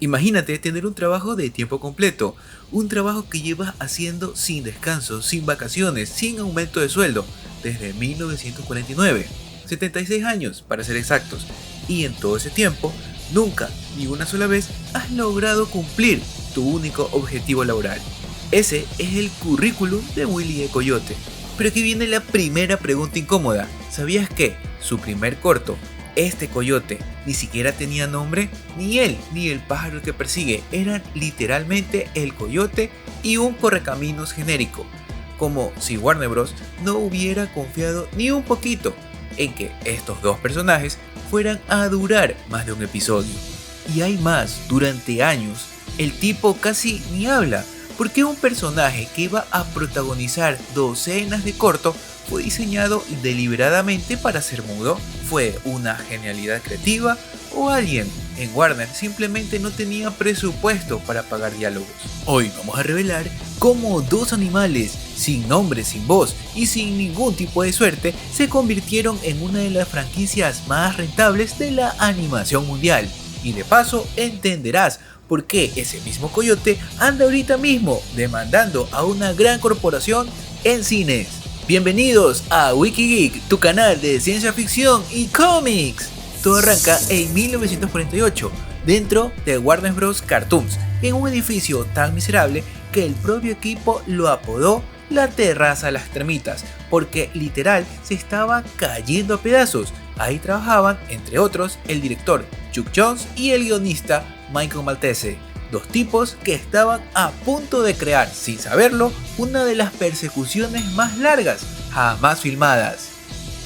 Imagínate tener un trabajo de tiempo completo, un trabajo que llevas haciendo sin descanso, sin vacaciones, sin aumento de sueldo, desde 1949, 76 años para ser exactos, y en todo ese tiempo, nunca, ni una sola vez, has logrado cumplir tu único objetivo laboral. Ese es el currículum de Willy E. Coyote. Pero aquí viene la primera pregunta incómoda. ¿Sabías que su primer corto, este coyote, ni siquiera tenía nombre? Ni él, ni el pájaro que persigue, eran literalmente el coyote y un correcaminos genérico. Como si Warner Bros. No hubiera confiado ni un poquito en que estos dos personajes fueran a durar más de un episodio. Y hay más, durante años, el tipo casi ni habla, porque un personaje que iba a protagonizar docenas de cortos fue diseñado deliberadamente para ser mudo. ¿Fue una genialidad creativa o alguien en Warner simplemente no tenía presupuesto para pagar diálogos? Hoy vamos a revelar cómo dos animales sin nombre, sin voz y sin ningún tipo de suerte se convirtieron en una de las franquicias más rentables de la animación mundial. Y de paso entenderás por qué ese mismo coyote anda ahorita mismo demandando a una gran corporación en cines. Bienvenidos a WikiGeek, tu canal de ciencia ficción y cómics. Todo arranca en 1948, dentro de Warner Bros. Cartoons, en un edificio tan miserable que el propio equipo lo apodó la terraza Las Termitas, porque literal se estaba cayendo a pedazos. Ahí trabajaban, entre otros, el director Chuck Jones y el guionista Michael Maltese, dos tipos que estaban a punto de crear, sin saberlo, una de las persecuciones más largas jamás filmadas.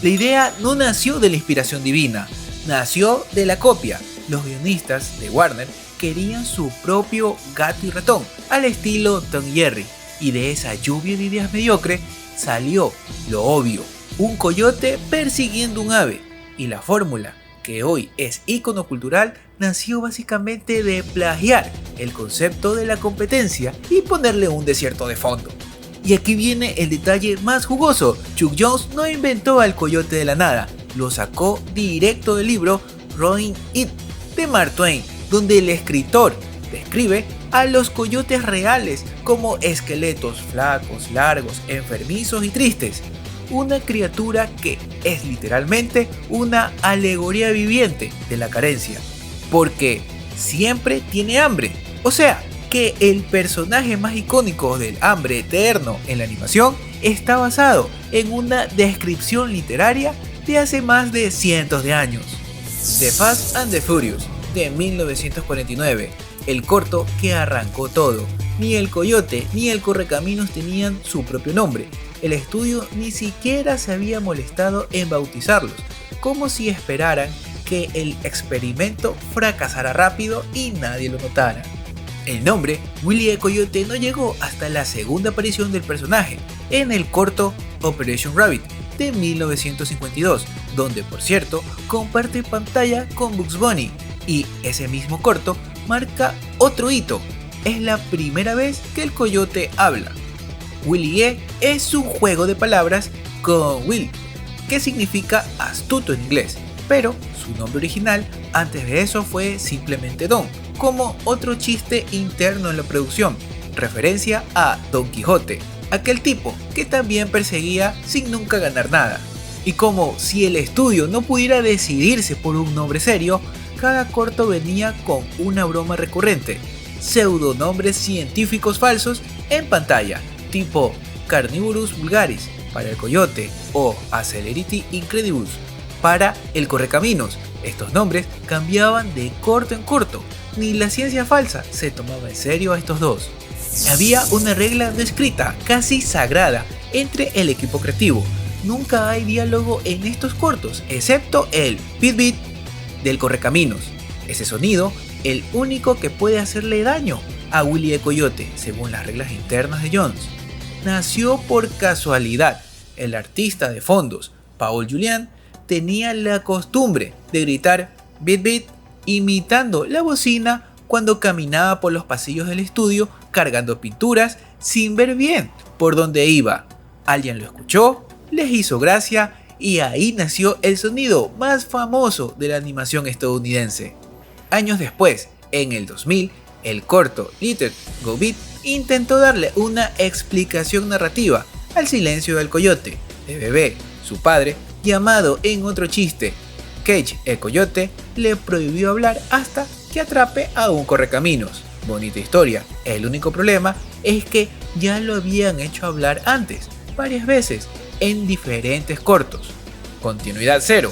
La idea no nació de la inspiración divina, nació de la copia. Los guionistas de Warner querían su propio gato y ratón, al estilo Tom y Jerry, y de esa lluvia de ideas mediocre salió lo obvio, un coyote persiguiendo un ave, y la fórmula, que hoy es ícono cultural, nació básicamente de plagiar el concepto de la competencia y ponerle un desierto de fondo. Y aquí viene el detalle más jugoso: Chuck Jones no inventó al coyote de la nada, lo sacó directo del libro Roaring It de Mark Twain, donde el escritor describe a los coyotes reales como esqueletos flacos, largos, enfermizos y tristes. Una criatura que es literalmente una alegoría viviente de la carencia, porque siempre tiene hambre. O sea, que el personaje más icónico del hambre eterno en la animación está basado en una descripción literaria de hace más de cientos de años. The Fast and the Furious, de 1949, el corto que arrancó todo. Ni el coyote ni el correcaminos tenían su propio nombre. El estudio ni siquiera se había molestado en bautizarlos, como si esperaran que el experimento fracasara rápido y nadie lo notara. El nombre Willy E. Coyote no llegó hasta la segunda aparición del personaje, en el corto Operation Rabbit de 1952, donde por cierto comparte pantalla con Bugs Bunny, y ese mismo corto marca otro hito. Es la primera vez que el coyote habla. Willy E es un juego de palabras con Will, que significa astuto en inglés, pero su nombre original antes de eso fue simplemente Don, como otro chiste interno en la producción, referencia a Don Quijote, aquel tipo que también perseguía sin nunca ganar nada. Y como si el estudio no pudiera decidirse por un nombre serio, cada corto venía con una broma recurrente, pseudonombres científicos falsos en pantalla, tipo Carnivorous vulgaris para el coyote o Acelerity Incredibus para el correcaminos. Estos nombres cambiaban de corto en corto, ni la ciencia falsa se tomaba en serio a estos dos. Había una regla no escrita, casi sagrada, entre el equipo creativo: nunca hay diálogo en estos cortos, excepto el beat beat del correcaminos. Ese sonido, el único que puede hacerle daño a Willy E. Coyote, según las reglas internas de Jones. Nació por casualidad. El artista de fondos, Paul Julian, tenía la costumbre de gritar beat beat imitando la bocina cuando caminaba por los pasillos del estudio cargando pinturas sin ver bien por dónde iba. Alguien lo escuchó, les hizo gracia y ahí nació el sonido más famoso de la animación estadounidense. Años después, En el 2000, el corto Little Go Bit intentó darle una explicación narrativa al silencio del coyote, de bebé. Su padre, llamado en otro chiste Cage el coyote, le prohibió hablar hasta que atrape a un correcaminos. Bonita historia. El único problema es que ya lo habían hecho hablar antes, varias veces, en diferentes cortos. Continuidad cero.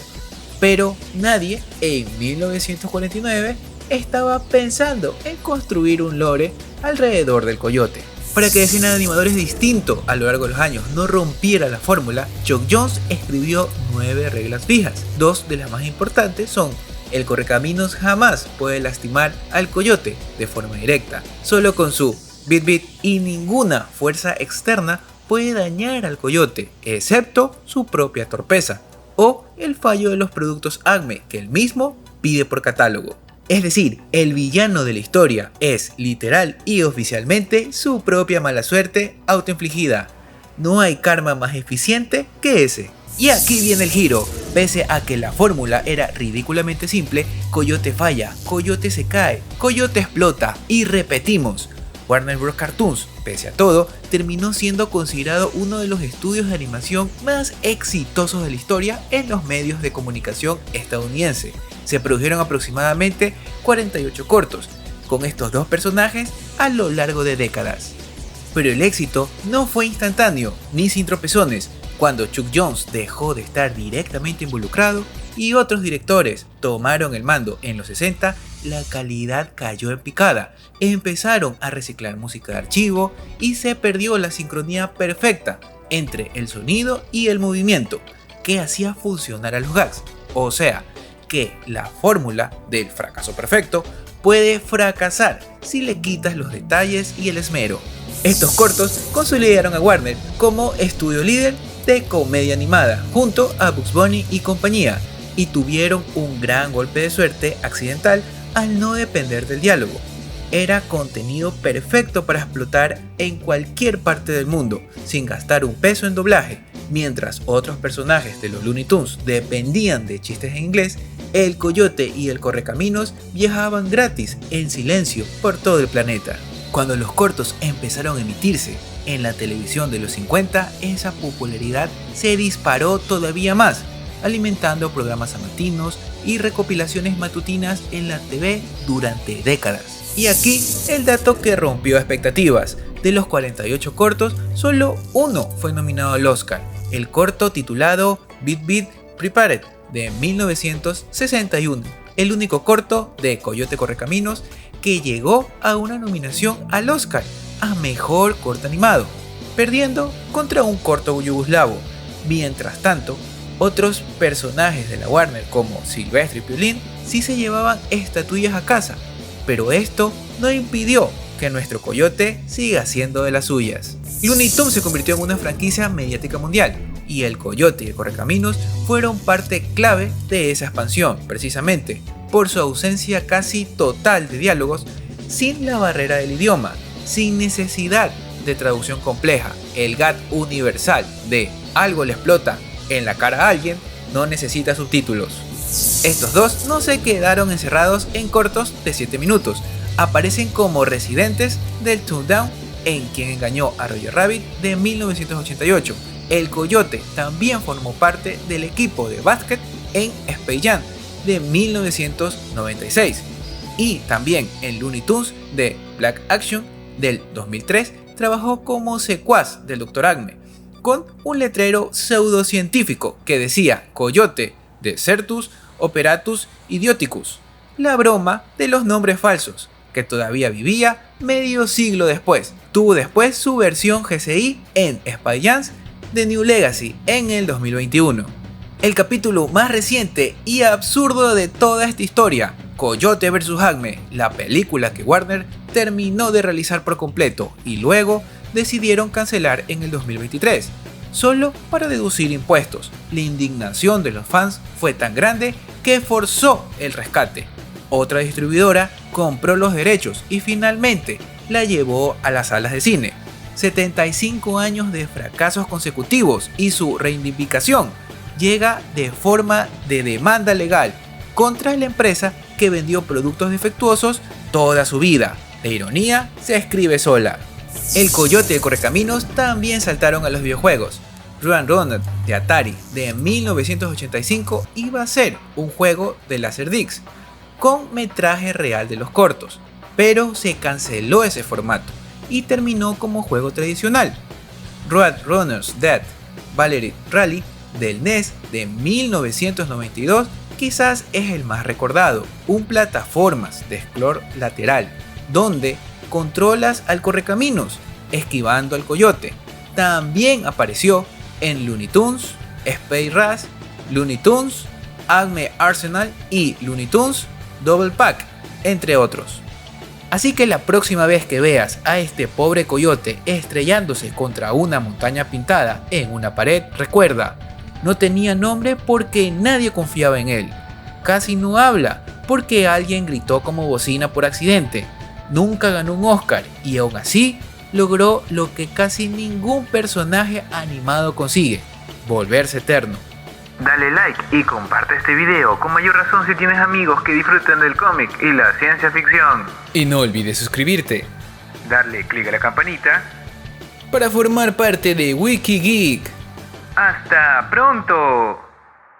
Pero nadie en 1949 estaba pensando en construir un lore alrededor del coyote. Para que el cine de animadores distinto a lo largo de los años no rompiera la fórmula, Chuck Jones escribió 9 reglas fijas. 2 de las más importantes son: el correcaminos jamás puede lastimar al coyote de forma directa, solo con su bit bit, y ninguna fuerza externa puede dañar al coyote, excepto su propia torpeza o el fallo de los productos Acme que él mismo pide por catálogo. Es decir, el villano de la historia es literal y oficialmente su propia mala suerte autoinfligida. No hay karma más eficiente que ese. Y aquí viene el giro. Pese a que la fórmula era ridículamente simple, Coyote falla, Coyote se cae, Coyote explota y repetimos. Warner Bros. Cartoons, pese a todo, terminó siendo considerado uno de los estudios de animación más exitosos de la historia en los medios de comunicación estadounidense. Se produjeron aproximadamente 48 cortos, con estos dos personajes a lo largo de décadas. Pero el éxito no fue instantáneo, ni sin tropezones. Cuando Chuck Jones dejó de estar directamente involucrado y otros directores tomaron el mando en los 60, la calidad cayó en picada. Empezaron a reciclar música de archivo y se perdió la sincronía perfecta entre el sonido y el movimiento que hacía funcionar a los gags. O sea, que la fórmula del fracaso perfecto puede fracasar si le quitas los detalles y el esmero. Estos cortos consolidaron a Warner como estudio líder de comedia animada junto a Bugs Bunny y compañía, y tuvieron un gran golpe de suerte accidental al no depender del diálogo. Era contenido perfecto para explotar en cualquier parte del mundo sin gastar un peso en doblaje. Mientras otros personajes de los Looney Tunes dependían de chistes en inglés, el coyote y el correcaminos viajaban gratis en silencio por todo el planeta. Cuando los cortos empezaron a emitirse en la televisión de los 50, esa popularidad se disparó todavía más, alimentando programas amatinos y recopilaciones matutinas en la TV durante décadas. Y aquí el dato que rompió expectativas: de los 48 cortos, solo uno fue nominado al Oscar, el corto titulado Beat Beat Prepared de 1961, el único corto de Coyote Correcaminos que llegó a una nominación al Oscar a Mejor Corto Animado, perdiendo contra un corto yugoslavo. Mientras tanto, otros personajes de la Warner como Silvestre y Piolín sí se llevaban estatuillas a casa, pero esto no impidió que nuestro coyote siga siendo de las suyas. Looney Tunes se convirtió en una franquicia mediática mundial, y el coyote y el correcaminos fueron parte clave de esa expansión, precisamente por su ausencia casi total de diálogos, sin la barrera del idioma, sin necesidad de traducción compleja. El gag universal de algo le explota en la cara a alguien no necesita subtítulos. Estos dos no se quedaron encerrados en cortos de 7 minutos, aparecen como residentes del Toontown en Quien engañó a Roger Rabbit de 1988. El coyote también formó parte del equipo de básquet en Space Jam de 1996, y también en Looney Tunes de Black Action del 2003 trabajó como secuaz del Dr. Acme, con un letrero pseudocientífico que decía Coyote Desertus Operatus Idioticus, la broma de los nombres falsos, que todavía vivía medio siglo después. Tuvo después su versión GCI en Spy Jams de New Legacy en el 2021. El capítulo más reciente y absurdo de toda esta historia, Coyote vs Acme, la película que Warner terminó de realizar por completo y luego decidieron cancelar en el 2023, solo para deducir impuestos. La indignación de los fans fue tan grande que forzó el rescate. Otra distribuidora compró los derechos y finalmente la llevó a las salas de cine. 75 años de fracasos consecutivos y su reivindicación llega de forma de demanda legal contra la empresa que vendió productos defectuosos toda su vida. La ironía se escribe sola. El Coyote y el Correcaminos también saltaron a los videojuegos. Roadrunner de Atari de 1985 iba a ser un juego de Laserdisc con metraje real de los cortos, pero se canceló ese formato y terminó como juego tradicional. Roadrunner's Death Valley Rally del NES de 1992 quizás es el más recordado, un plataformas de scroll lateral donde controlas al correcaminos esquivando al coyote. También apareció en Looney Tunes, Space Race, Looney Tunes, Acme Arsenal y Looney Tunes Double Pack, entre otros. Así que la próxima vez que veas a este pobre coyote estrellándose contra una montaña pintada en una pared, recuerda, no tenía nombre porque nadie confiaba en él. Casi no habla porque alguien gritó como bocina por accidente. Nunca ganó un Oscar y aún así logró lo que casi ningún personaje animado consigue: volverse eterno. Dale like y comparte este video, con mayor razón si tienes amigos que disfrutan del cómic y la ciencia ficción. Y no olvides suscribirte, Darle click a la campanita para formar parte de WikiGeek. ¡Hasta pronto!